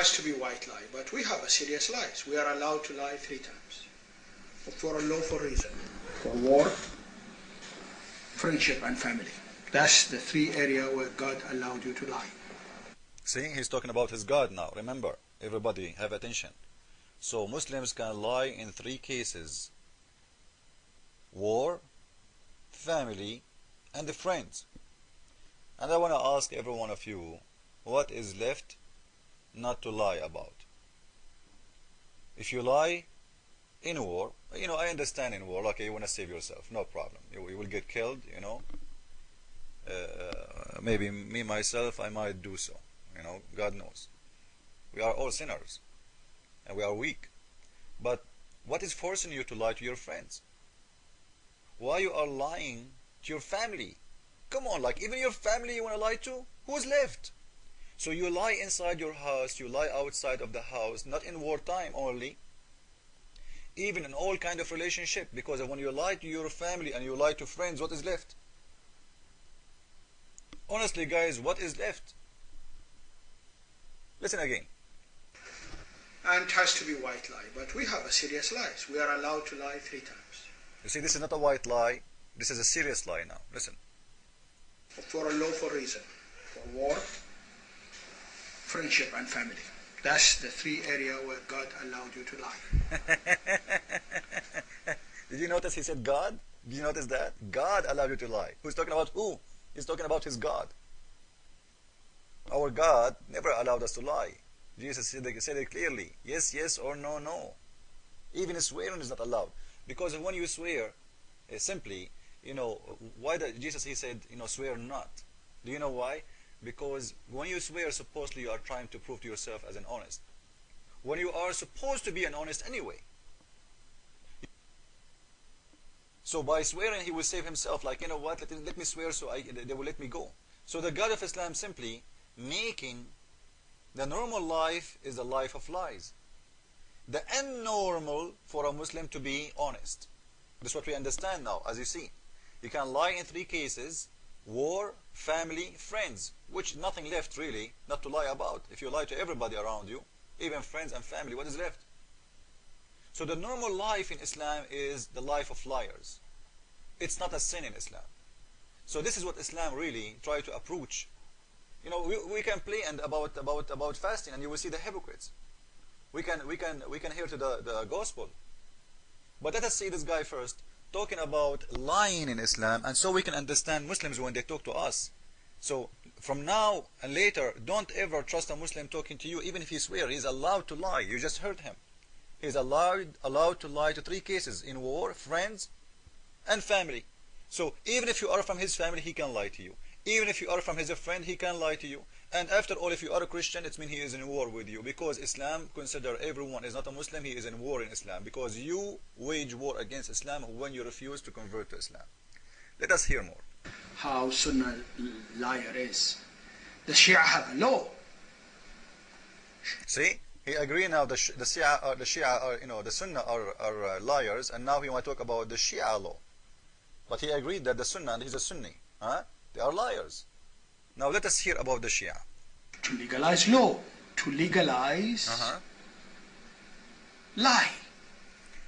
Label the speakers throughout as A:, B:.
A: has to be white lie, but we have a serious lies. We are allowed to lie 3 times for a lawful reason. For war, friendship, and family. That's the 3 areas where God allowed you to lie.
B: See, he's talking about his God now. Remember, everybody have attention. So Muslims can lie in 3 cases: war, family, and friends. And I want to ask every one of you, what is left not to lie about? If you lie in war, I understand in war, okay, you want to save yourself, no problem. You will get killed, maybe me, myself, I might do so, God knows. We are all sinners, and we are weak. But what is forcing you to lie to your friends? Why you are lying to your family? Come on, like even your family you want to lie to? Who's left? So you lie inside your house, you lie outside of the house, not in wartime only, even in all kind of relationship, because when you lie to your family and you lie to friends, what is left? Honestly guys, what is left? Listen again.
A: And it has to be white lie, but we have a serious lies. We are allowed to lie 3 times.
B: You see, this is not a white lie, this is a serious lie now. Listen.
A: For a lawful reason. For war, friendship, and family. That's the 3 areas where God allowed you to lie.
B: Did you notice he said God? Did you notice that? God allowed you to lie. Who's talking about who? He's talking about his God. Our God never allowed us to lie. Jesus said it clearly. Yes, yes, or no, no. Even swearing is not allowed. Because when you swear, simply, why did Jesus, he said, swear not. Do you know why? Because when you swear, supposedly you are trying to prove to yourself as an honest. When you are supposed to be an honest anyway. So by swearing, he will save himself, like, what, let me swear so they will let me go. So the God of Islam simply making the normal life is the life of lies. The abnormal for a Muslim to be honest. This is what we understand now, as you see. You can lie in 3 cases: war, family, friends, which nothing left really not to lie about. If you lie to everybody around you, even friends and family, what is left? So the normal life in Islam is the life of liars. It's not a sin in Islam. So this is what Islam really try to approach. We can play about fasting, and you will see the hypocrites. We can hear to the gospel. But let us see this guy first talking about lying in Islam, and so we can understand Muslims when they talk to us. So from now and later, don't ever trust a Muslim talking to you, even if he swears. He's allowed to lie. You just heard him. He's allowed to lie to 3 cases: in war, friends, and family. So even if you are from his family, he can lie to you. Even if you are from his friend, he can lie to you. And after all, if you are a Christian, it means he is in war with you, because Islam consider everyone is not a Muslim, he is in war in Islam, because you wage war against Islam when you refuse to convert to Islam. Let us hear more.
A: How Sunnah liar is. The Shia have a law.
B: See, he agree now. The Shia are, the Sunnah are liars, and now he want to talk about the Shia law. But he agreed that the Sunnah, and he's a Sunni, they are liars. Now let us hear about the Shia.
A: To legalize law, to legalize lie.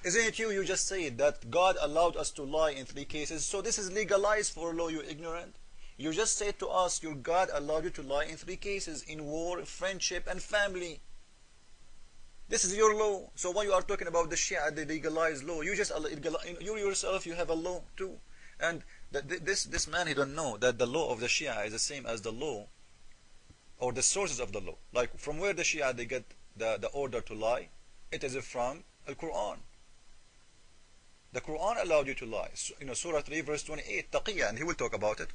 B: Isn't it you just said that God allowed us to lie in 3 cases? So this is legalized for law, you ignorant. You just said to us, your God allowed you to lie in 3 cases: in war, friendship, and family. This is your law. So when you are talking about the Shia, the legalized law, you yourself, you have a law too. And this man, he don't know that the law of the Shia is the same as the law, or the sources of the law. Like from where the Shia they get the order to lie, it is from Al-Quran. The Quran allowed you to lie. Surah 3 verse 28, Taqiyya, and he will talk about it.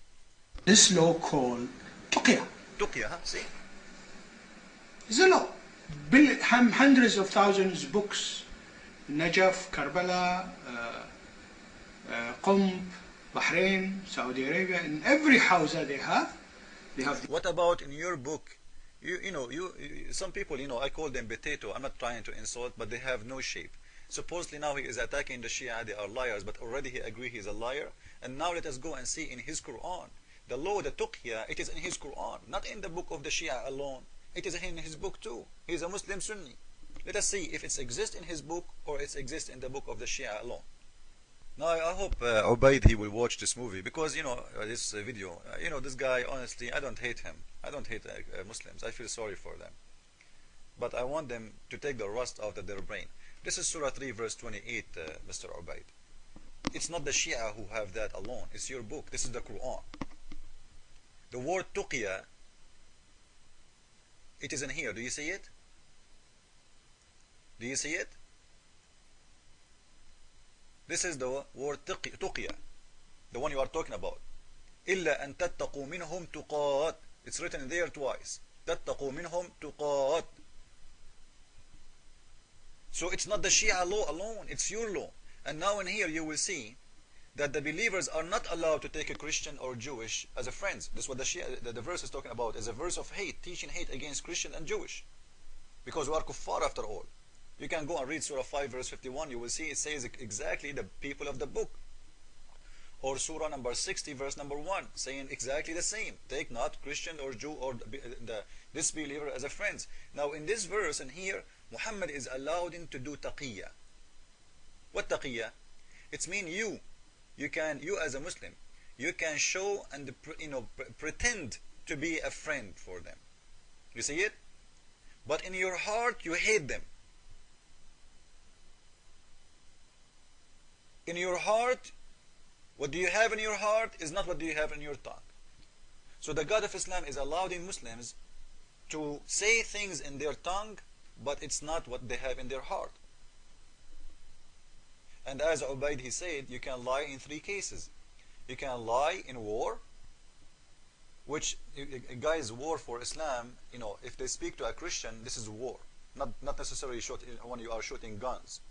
A: This law called Tuqya.
B: Tuqya, see?
A: It's a law. Hundreds of thousands of books. Najaf, Karbala, Qum, Bahrain, Saudi Arabia, in every house that they have.
B: What about in your book? Some people, I call them potato. I'm not trying to insult, but they have no shape. Supposedly now he is attacking the Shia, they are liars, but already he agreed he is a liar. And now let us go and see in his Quran. The law, the Tuqya, it is in his Quran, not in the book of the Shia alone. It is in his book too. He is a Muslim Sunni. Let us see if it exists in his book or it exists in the book of the Shia alone. Now I hope Ubaid he will watch this movie, because this video, this guy, honestly, I don't hate him. I don't hate Muslims. I feel sorry for them. But I want them to take the rust out of their brain. This is Surah 3 verse 28, Mr. Ubaid. It's not the Shia who have that alone. It's your book. This is the Quran. The word tuqya, it is in here. Do you see it? Do you see it? This is the word tuqya, the one you are talking about. إِلَّا أَن تَتَّقُوا مِنْهُمْ تُقَاتٍ. It's written there twice. تَتَّقُوا مِنْهُمْ تُقَاتٍ. So it's not the Shia law alone, it's your law. And now in here you will see that the believers are not allowed to take a Christian or Jewish as a friends. This is what the verse is talking about, is a verse of hate, teaching hate against Christian and Jewish. Because we are kuffar after all. You can go and read Surah 5 verse 51, you will see it says exactly the people of the book. Or Surah number 60 verse number 1, saying exactly the same. Take not Christian or Jew or the disbeliever as a friends. Now in this verse and here, Muhammad is allowed him to do taqiyya. What taqiyya? It's mean you as a Muslim, you can show and pretend to be a friend for them. You see it? But in your heart you hate them. In your heart, what do you have in your heart is not what do you have in your tongue. So the God of Islam is allowing Muslims to say things in their tongue, but it's not what they have in their heart. And as Ubaid he said, you can lie in 3 cases. You can lie in war, which guys, war for Islam, if they speak to a Christian, this is war. Not necessarily when you are shooting guns.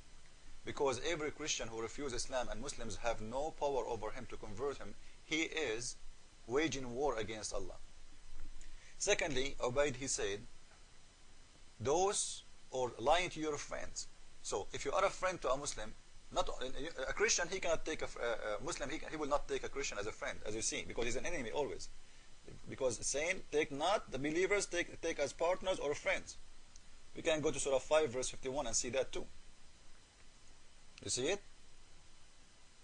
B: Because every Christian who refuses Islam and Muslims have no power over him to convert him, he is waging war against Allah. Secondly, Ubaid he said, those or lying to your friends. So if you are a friend to a Muslim, not a Christian, he cannot take a Muslim, he will not take a Christian as a friend, as you see, because he's an enemy always. Because it's saying, take not the believers, take as partners or friends. We can go to Surah 5 verse 51 and see that too. You see it?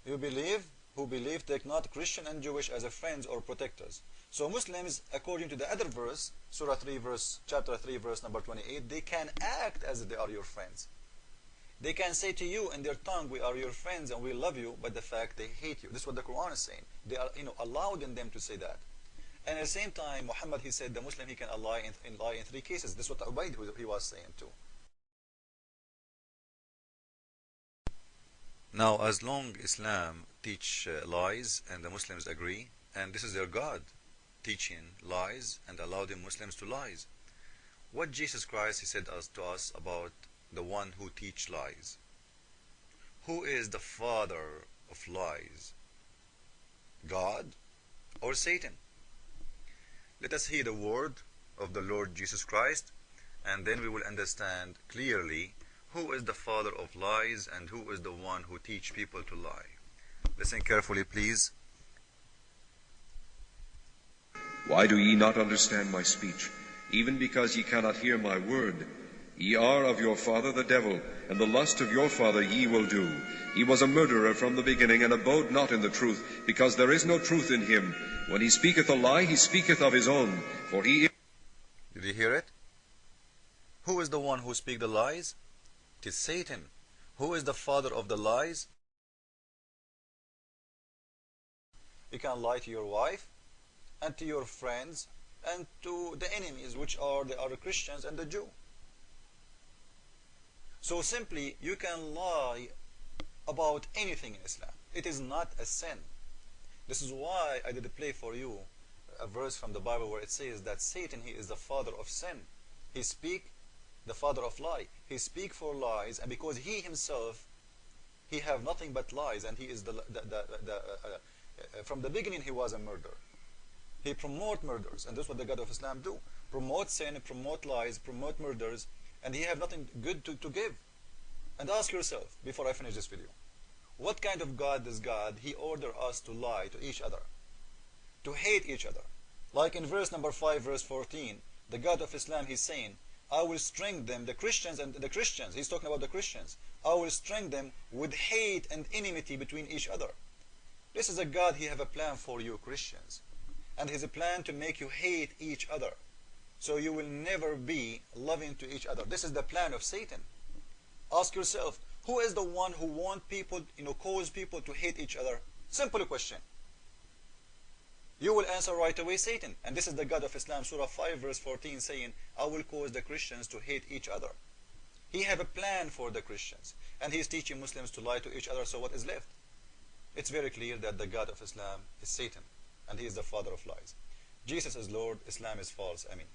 B: Who believe, take not Christian and Jewish as a friends or protectors. So Muslims, according to the other verse, chapter 3 verse number 28, they can act as they are your friends. They can say to you in their tongue, we are your friends and we love you, but the fact they hate you. This is what the Quran is saying. They are allowed in them to say that. And at the same time, Muhammad he said the Muslim he can lie in 3 cases. This is what Ubaid he was saying too. Now, as long Islam teach lies and the Muslims agree, and this is their God teaching lies and allowing Muslims to lies, what Jesus Christ he said to us about the one who teach lies? Who is the father of lies? God or Satan? Let us hear the word of the Lord Jesus Christ, and then we will understand clearly who is the father of lies and who is the one who teach people to lie. Listen carefully, please.
C: Why do ye not understand my speech? Even because ye cannot hear my word. Ye are of your father the devil, and the lust of your father ye will do. He was a murderer from the beginning, and abode not in the truth, because there is no truth in him. When he speaketh a lie, he speaketh of his own, for he is...
B: Did you hear it? Who is the one who speak the lies? It is Satan. Who is the father of the lies? You can lie to your wife and to your friends and to the enemies, which are the other Christians and the Jew. So simply you can lie about anything in Islam. It is not a sin. This is why I did play for you a verse from the Bible where it says that Satan, he is the father of sin. He speak the father of lie. He speak for lies, and because he himself, he have nothing but lies, and he is from the beginning he was a murderer. He promote murders, and that's what the God of Islam do. Promote sin, promote lies, promote murders, and he have nothing good to give. And ask yourself, before I finish this video, what kind of God is God? He order us to lie to each other, to hate each other. Like in verse number 5, verse 14, The God of Islam, he's saying, I will strengthen them, the Christians and the Christians, he's talking about the Christians, I will strengthen them with hate and enmity between each other. This is a God, he have a plan for you Christians. And he's a plan to make you hate each other. So you will never be loving to each other. This is the plan of Satan. Ask yourself, who is the one who want people, cause people to hate each other? Simple question. You will answer right away, Satan. And this is the God of Islam, Surah 5 verse 14, saying, I will cause the Christians to hate each other. He have a plan for the Christians. And he is teaching Muslims to lie to each other, so what is left? It's very clear that the God of Islam is Satan. And he is the father of lies. Jesus is Lord, Islam is false. Amen.